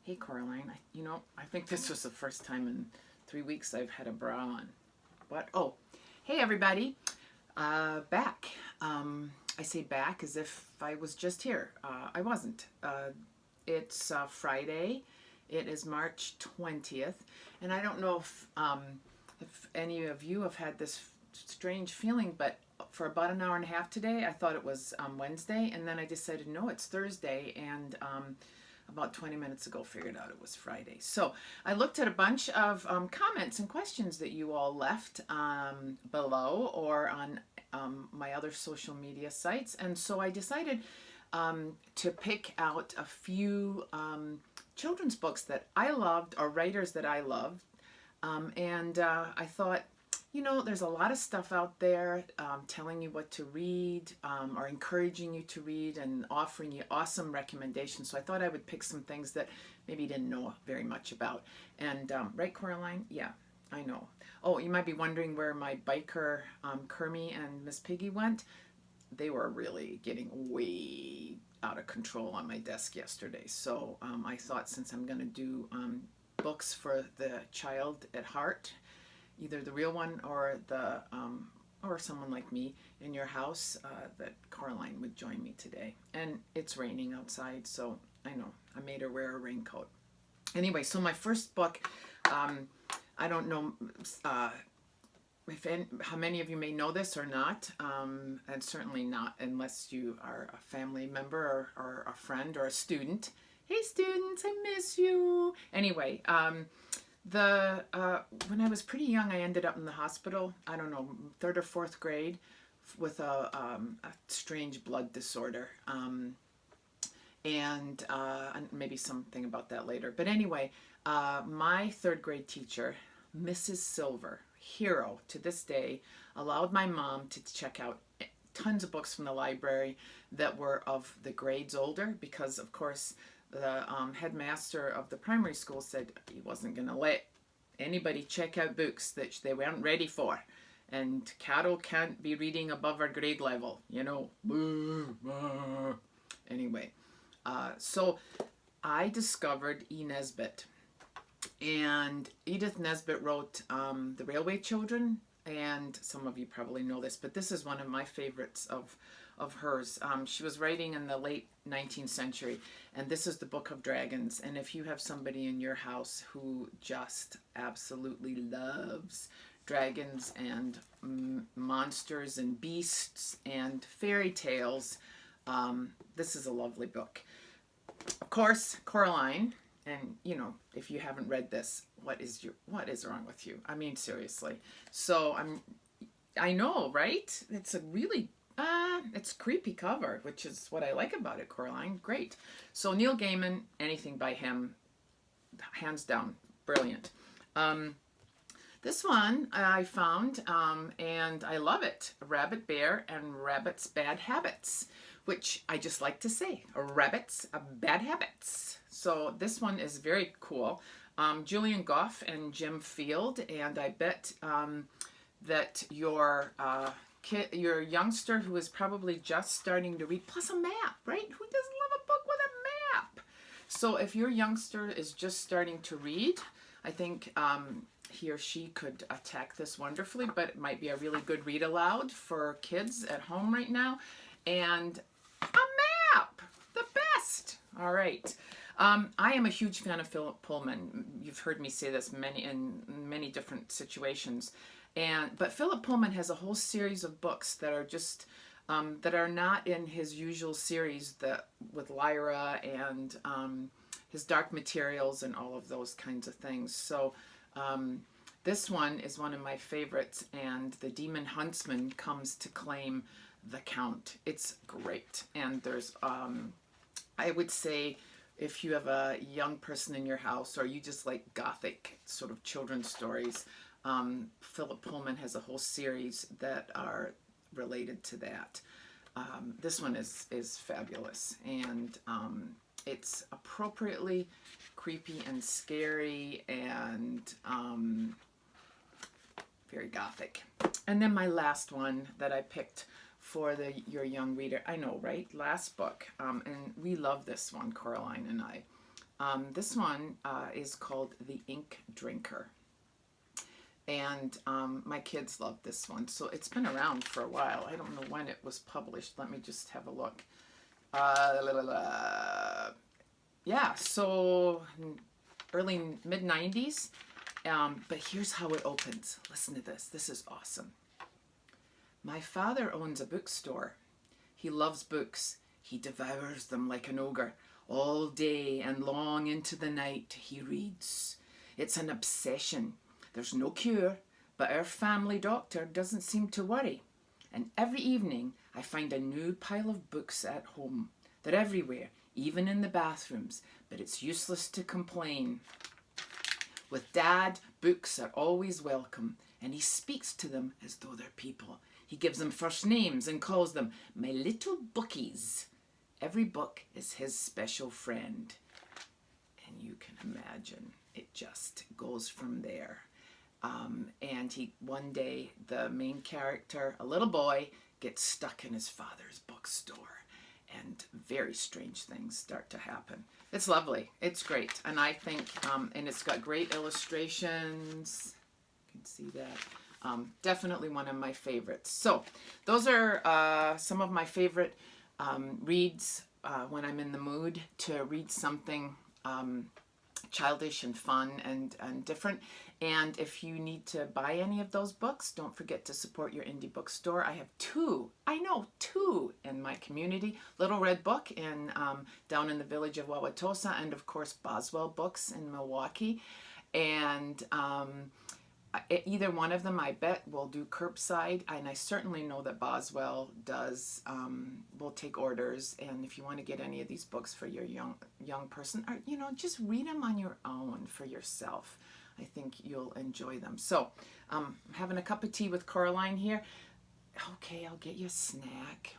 Hey, Coraline. I think this was the first time in 3 weeks I've had a bra on. What? Oh, hey, everybody. Back. I say back as if I was just here. I wasn't. It's Friday. It is March 20th. And I don't know if any of you have had this strange feeling, but for about an hour and a half today, I thought it was Wednesday. And then I decided, no, it's Thursday. And about 20 minutes ago figured out it was Friday. So I looked at a bunch of comments and questions that you all left below or on my other social media sites. And so I decided to pick out a few children's books that I loved or writers that I loved. And I thought, there's a lot of stuff out there telling you what to read or encouraging you to read and offering you awesome recommendations. So I thought I would pick some things that maybe you didn't know very much about. And right, Coraline? Yeah, I know. Oh, you might be wondering where my biker Kermie and Miss Piggy went. They were really getting way out of control on my desk yesterday. So I thought, since I'm going to do books for the child at heart, either the real one or the or someone like me in your house, that Coraline would join me today. And it's raining outside, so I know I made her wear a raincoat. Anyway, so my first book, I don't know how many of you may know this or not, and certainly not unless you are a family member or a friend or a student. Hey, students, I miss you. Anyway, when I was pretty young, I ended up in the hospital, I don't know, 3rd or 4th grade, with a strange blood disorder. And maybe something about that later. But anyway, my 3rd grade teacher, Mrs. Silver, hero to this day, allowed my mom to check out tons of books from the library that were of the grades older, because of course the headmaster of the primary school said he wasn't going to let anybody check out books that they weren't ready for. And Carol can't be reading above her grade level, Anyway, so I discovered E. Nesbit. And Edith Nesbit wrote The Railway Children, and some of you probably know this, but this is one of my favorites of hers. She was writing in the late 19th century, and this is the Book of Dragons. And if you have somebody in your house who just absolutely loves dragons and monsters and beasts and fairy tales, this is a lovely book. Of course, Coraline, and if you haven't read this, what is wrong with you? I mean, seriously. So I know, right? It's a really it's a creepy cover, which is what I like about it, Coraline. Great. So Neil Gaiman, anything by him, hands down, brilliant. This one I found, and I love it. Rabbit Bear and Rabbit's Bad Habits, which I just like to say, Rabbit's Bad Habits. So this one is very cool. Julian Goff and Jim Field, and I bet that your youngster who is probably just starting to read, plus a map, right? Who doesn't love a book with a map? So if your youngster is just starting to read, I think he or she could attack this wonderfully, but it might be a really good read aloud for kids at home right now. And a map, the best. All right. I am a huge fan of Philip Pullman. You've heard me say this in many different situations. But Philip Pullman has a whole series of books that are just that are not in his usual series, with Lyra and his Dark Materials and all of those kinds of things. So this one is one of my favorites, and the Demon Huntsman comes to claim the Count. It's great, and there's I would say, if you have a young person in your house or you just like gothic sort of children's stories, Philip Pullman has a whole series that are related to that. This one is fabulous, and it's appropriately creepy and scary and very gothic. And then my last one that I picked for your young reader, I know, right? Last book, and we love this one, Coraline and I. This one is called The Ink Drinker. And my kids love this one. So it's been around for a while. I don't know when it was published. Let me just have a look. Yeah, so early mid-90s. But here's how it opens. Listen to this. This is awesome. My father owns a bookstore. He loves books. He devours them like an ogre. All day and long into the night he reads. It's an obsession. There's no cure, but our family doctor doesn't seem to worry. And every evening I find a new pile of books at home. They're everywhere, even in the bathrooms, but it's useless to complain. With Dad, books are always welcome, and he speaks to them as though they're people. He gives them first names and calls them my little bookies. Every book is his special friend. And you can imagine it just goes from there. And one day, the main character, a little boy, gets stuck in his father's bookstore. And very strange things start to happen. It's lovely. It's great. And I think, and it's got great illustrations. You can see that. Definitely one of my favorites. So those are some of my favorite reads when I'm in the mood to read something childish and fun and different. And if you need to buy any of those books, don't forget to support your indie bookstore. I have two in my community. Little Red Book down in the village of Wauwatosa, and of course Boswell Books in Milwaukee. And either one of them, I bet, will do curbside, and I certainly know that Boswell does, will take orders. And if you want to get any of these books for your young person, or just read them on your own for yourself. I think you'll enjoy them. So, I'm having a cup of tea with Coraline here. Okay, I'll get you a snack.